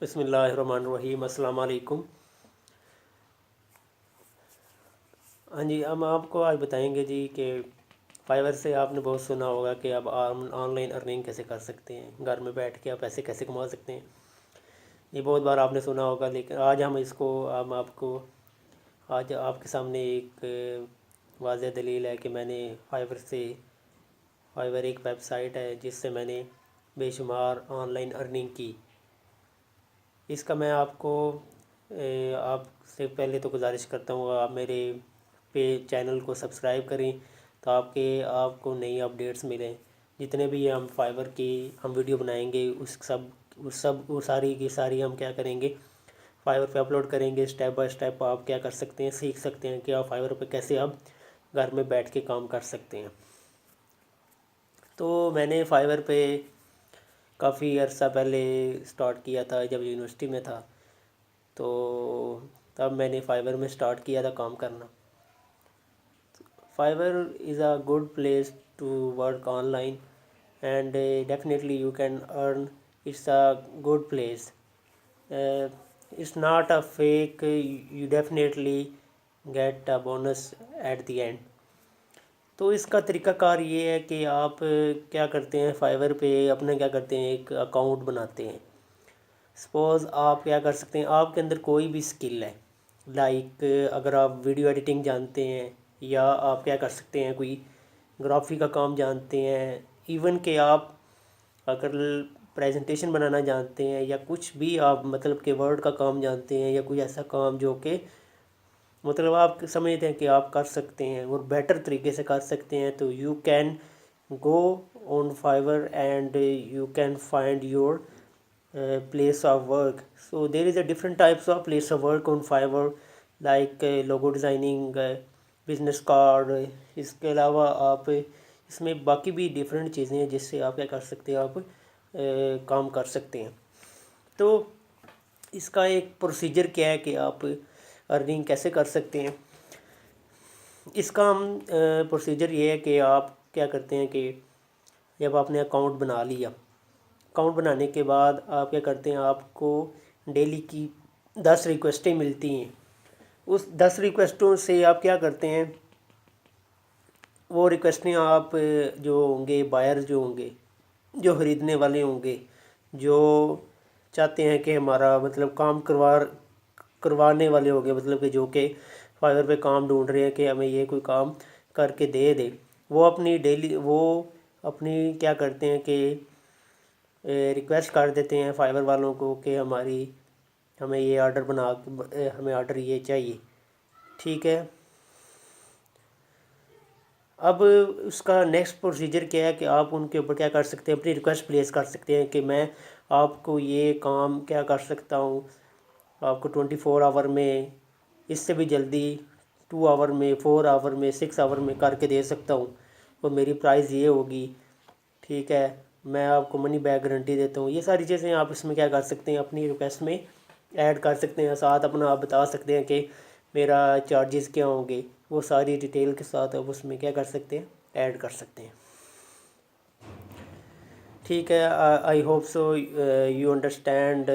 بسم اللہ الرحمن الرحیم۔ السلام علیکم۔ ہاں جی، ہم آپ کو آج بتائیں گے جی کہ فائور سے آپ نے بہت سنا ہوگا کہ آپ آن لائن ارننگ کیسے کر سکتے ہیں، گھر میں بیٹھ کے آپ پیسے کیسے کما سکتے ہیں۔ یہ بہت بار آپ نے سنا ہوگا، لیکن آج ہم آپ کو آج آپ کے سامنے ایک واضح دلیل ہے کہ میں نے فائور ایک ویب سائٹ ہے جس سے میں نے بے شمار آن لائن ارننگ کی۔ اس کا میں آپ کو آپ سے پہلے تو گزارش کرتا ہوں آپ میرے چینل کو سبسکرائب کریں تاکہ آپ کو نئی اپڈیٹس ملیں۔ جتنے بھی ہم فائور کی ہم ویڈیو بنائیں گے وہ ساری کی ساری ہم کیا کریں گے، فائور پہ اپلوڈ کریں گے۔ سٹیپ بائی سٹیپ آپ کیا کر سکتے ہیں، سیکھ سکتے ہیں کہ آپ فائور پہ کیسے آپ گھر میں بیٹھ کے کام کر سکتے ہیں۔ تو میں نے فائور پہ کافی عرصہ پہلے سٹارٹ کیا تھا جب یونیورسٹی میں تھا، تو تب میں نے فائور میں سٹارٹ کیا تھا کام کرنا۔ Fiverr is a good place to work online and definitely you can earn. It's a good place, it's not a fake, you definitely get a bonus at the end. تو اس کا طریقہ کار یہ ہے کہ آپ کیا کرتے ہیں، فائور پہ اپنا کیا کرتے ہیں، ایک اکاؤنٹ بناتے ہیں۔ سپوز آپ کیا کر سکتے ہیں، آپ کے اندر کوئی بھی سکل ہے، لائک اگر آپ ویڈیو ایڈیٹنگ جانتے ہیں، یا آپ کیا کر سکتے ہیں، کوئی گرافی کا کام جانتے ہیں، ایون کہ آپ اگر پریزنٹیشن بنانا جانتے ہیں، یا کچھ بھی آپ مطلب کہ ورڈ کا کام جانتے ہیں، یا کوئی ایسا کام جو کہ مطلب آپ سمجھتے ہیں کہ آپ کر سکتے ہیں اور بیٹر طریقے سے کر سکتے ہیں، تو you can go on Fiverr and you can find your place of work. So there is a different types of place of work on Fiverr, like logo designing, business card۔ اس کے علاوہ آپ اس میں باقی بھی ڈیفرنٹ چیزیں ہیں جس سے آپ کیا کر سکتے ہیں، آپ کام کر سکتے ہیں۔ تو اس کا ایک پروسیجر کیا ہے کہ آپ ارننگ کیسے کر سکتے ہیں۔ اس کا پروسیجر یہ ہے کہ آپ کیا کرتے ہیں کہ جب آپ نے اکاؤنٹ بنا لیا، اکاؤنٹ بنانے کے بعد آپ کیا کرتے ہیں، آپ کو ڈیلی کی 10 ریکویسٹیں ملتی ہیں۔ اس 10 ریکویسٹوں سے آپ کیا کرتے ہیں، وہ ریکویسٹیں آپ جو ہوں گے، بائر جو ہوں گے، جو خریدنے والے ہوں گے، جو چاہتے ہیں کہ ہمارا مطلب کام کروانے والے ہوں گے، مطلب کہ جو کہ فائور پہ کام ڈھونڈ رہے ہیں کہ ہمیں یہ کوئی کام کر کے دے، وہ اپنی کیا کرتے ہیں کہ ریکویسٹ کر دیتے ہیں فائور والوں کو کہ ہمیں یہ ہمیں آرڈر یہ چاہیے، ٹھیک ہے۔ اب اس کا نیکسٹ پروسیجر کیا ہے کہ آپ ان کے اوپر کیا کر سکتے ہیں، اپنی ریکویسٹ پلیس کر سکتے ہیں کہ میں آپ کو یہ کام کیا کر سکتا ہوں، آپ کو 24 آور میں، اس سے بھی جلدی 2 آور میں، 4 آور میں، 6 آور میں کر کے دے سکتا ہوں، اور میری پرائز یہ ہوگی، ٹھیک ہے، میں آپ کو منی بیک گارنٹی دیتا ہوں۔ یہ ساری چیزیں آپ اس میں کیا کر سکتے ہیں، اپنی ریکویسٹ میں ایڈ کر سکتے ہیں، ساتھ اپنا آپ بتا سکتے ہیں کہ میرا چارجز کیا ہوں گے، وہ ساری ڈیٹیل کے ساتھ آپ اس میں کیا کر سکتے ہیں، ایڈ کر سکتے ہیں، ٹھیک ہے۔ I hope so you understand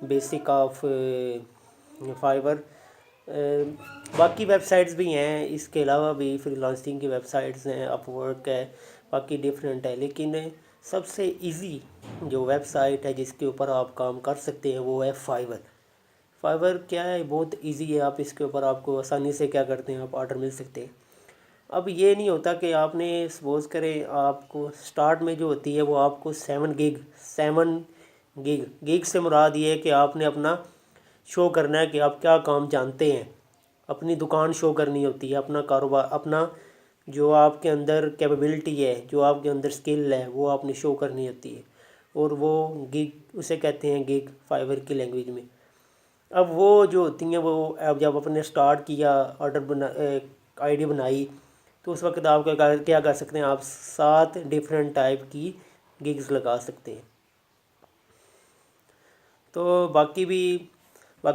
basic of Fiverr. باقی ویب سائٹس بھی ہیں، اس کے علاوہ بھی فری لانسنگ کی ویب سائٹس ہیں، اپ ورک ہے، باقی ڈیفرنٹ ہے، لیکن سب سے ایزی جو ویب سائٹ ہے جس کے اوپر آپ کام کر سکتے ہیں وہ ہے فائور۔ فائور کیا ہے، بہت ایزی ہے، آپ اس کے اوپر آپ کو آسانی سے کیا کرتے ہیں، آپ آرڈر مل سکتے ہیں۔ اب یہ نہیں ہوتا کہ آپ نے سپوز کریں، آپ کو سٹارٹ میں جو ہوتی ہے وہ آپ کو 7 گیگ سے مراد یہ ہے کہ آپ نے اپنا شو کرنا ہے کہ آپ کیا کام جانتے ہیں، اپنی دکان شو کرنی ہوتی ہے، اپنا کاروبار، اپنا جو آپ کے اندر کیپیبلٹی ہے، جو آپ کے اندر سکل ہے، وہ آپ نے شو کرنی ہوتی ہے، اور وہ گیگ اسے کہتے ہیں، گیگ فائور کی لینگویج میں۔ اب وہ جو ہوتی ہیں، وہ اب جب آپ نے سٹارٹ کیا، آئی ڈی بنائی، تو اس وقت آپ کیا کر سکتے ہیں، آپ 7 ڈیفرنٹ ٹائپ کی گگز لگا سکتے ہیں۔ تو باقی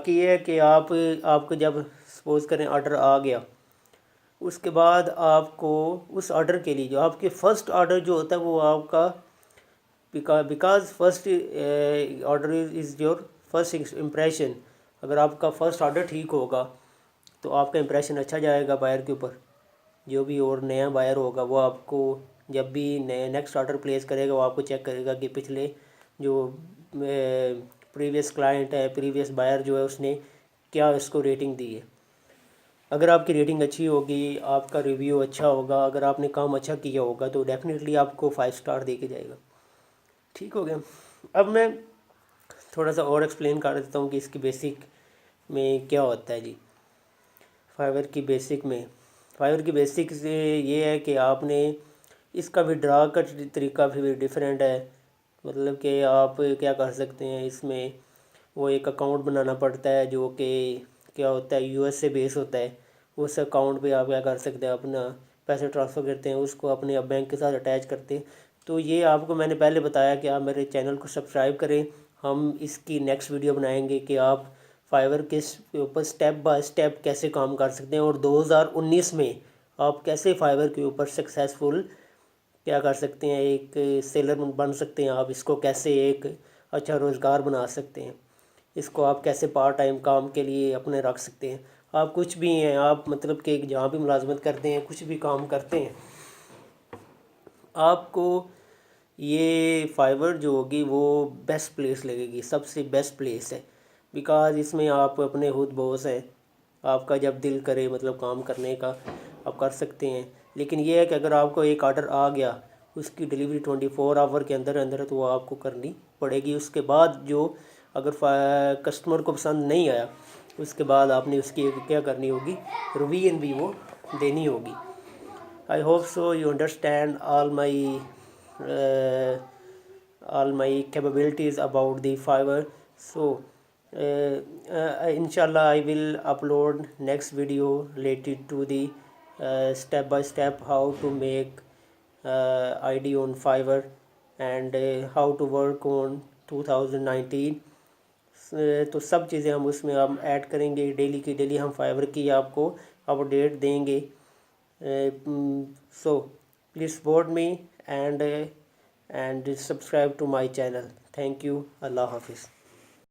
یہ ہے کہ آپ کو جب سپوز کریں آرڈر آ گیا، اس کے بعد آپ کو اس آرڈر کے لیے جو آپ کے فرسٹ آرڈر جو ہوتا ہے وہ آپ کا because first order is your first impression, اگر آپ کا فرسٹ آرڈر ٹھیک ہوگا تو آپ کا امپریشن اچھا جائے گا بائر کے اوپر. جو بھی اور نیا بائر ہوگا وہ آپ کو جب بھی نیکسٹ آرڈر پلیس کرے گا وہ آپ کو چیک کرے گا کہ پچھلے جو پریویس کلائنٹ ہے، پریویس بائر جو ہے اس نے کیا اس کو ریٹنگ دی ہے. اگر آپ کی ریٹنگ اچھی ہوگی، آپ کا ریویو اچھا ہوگا، اگر آپ نے کام اچھا کیا ہوگا تو ڈیفینیٹلی آپ کو 5 اسٹار دے کے جائے گا. ٹھیک ہو گیا. اب میں تھوڑا سا اور ایکسپلین کر دیتا ہوں کہ اس کی بیسک میں کیا ہوتا ہے جی. فائیور کی بیسک سے یہ ہے کہ آپ نے اس کا ودرا کا طریقہ بھی ڈیفرینٹ ہے. مطلب کہ آپ کیا کر سکتے ہیں، اس میں وہ ایک اکاؤنٹ بنانا پڑتا ہے جو کہ کیا ہوتا ہے US سے بیس ہوتا ہے. اس اکاؤنٹ پہ آپ کیا کر سکتے ہیں، اپنا پیسے ٹرانسفر کرتے ہیں، اس کو اپنے بینک کے ساتھ اٹیچ کرتے ہیں. تو یہ آپ کو میں نے پہلے بتایا کہ آپ میرے چینل کو سبسکرائب کریں. ہم اس کی نیکسٹ ویڈیو بنائیں گے کہ آپ فائیور کے اوپر سٹیپ بائی سٹیپ کیسے کام کر سکتے ہیں، اور 2019 میں آپ کیسے فائیور کے اوپر سکسیزفل کیا کر سکتے ہیں، ایک سیلر بن سکتے ہیں. آپ اس کو کیسے ایک اچھا روزگار بنا سکتے ہیں، اس کو آپ کیسے پارٹ ٹائم کام کے لیے اپنے رکھ سکتے ہیں. آپ کچھ بھی ہیں، آپ مطلب کہ جہاں بھی ملازمت کرتے ہیں، کچھ بھی کام کرتے ہیں، آپ کو یہ فائیور جو ہوگی وہ بیسٹ پلیس لگے گی، سب سے بیسٹ پلیس ہے. بیکاز اس میں آپ اپنے خود بوس ہیں، آپ کا جب دل کرے مطلب کام کرنے کا آپ کر سکتے ہیں. لیکن یہ ہے کہ اگر آپ کو ایک آرڈر آ گیا، اس کی ڈیلیوری 24 آور کے اندر اندر تو وہ آپ کو کرنی پڑے گی. اس کے بعد جو اگر کسٹمر کو پسند نہیں آیا، اس کے بعد آپ نے اس کی کیا کرنی ہوگی، روین بھی وہ دینی ہوگی. I hope so you understand all my capabilities about the Fiverr. So inshallah I will upload next video related to the step by step how to make ID on Fiverr and how to work on 2019. تو سب چیزیں ہم اس میں ہم add کریں گے. Daily کی daily ہم فائیور کی آپ کو اپڈیٹ دیں گے. So please support me and subscribe to my channel. Thank you. Allah Hafiz.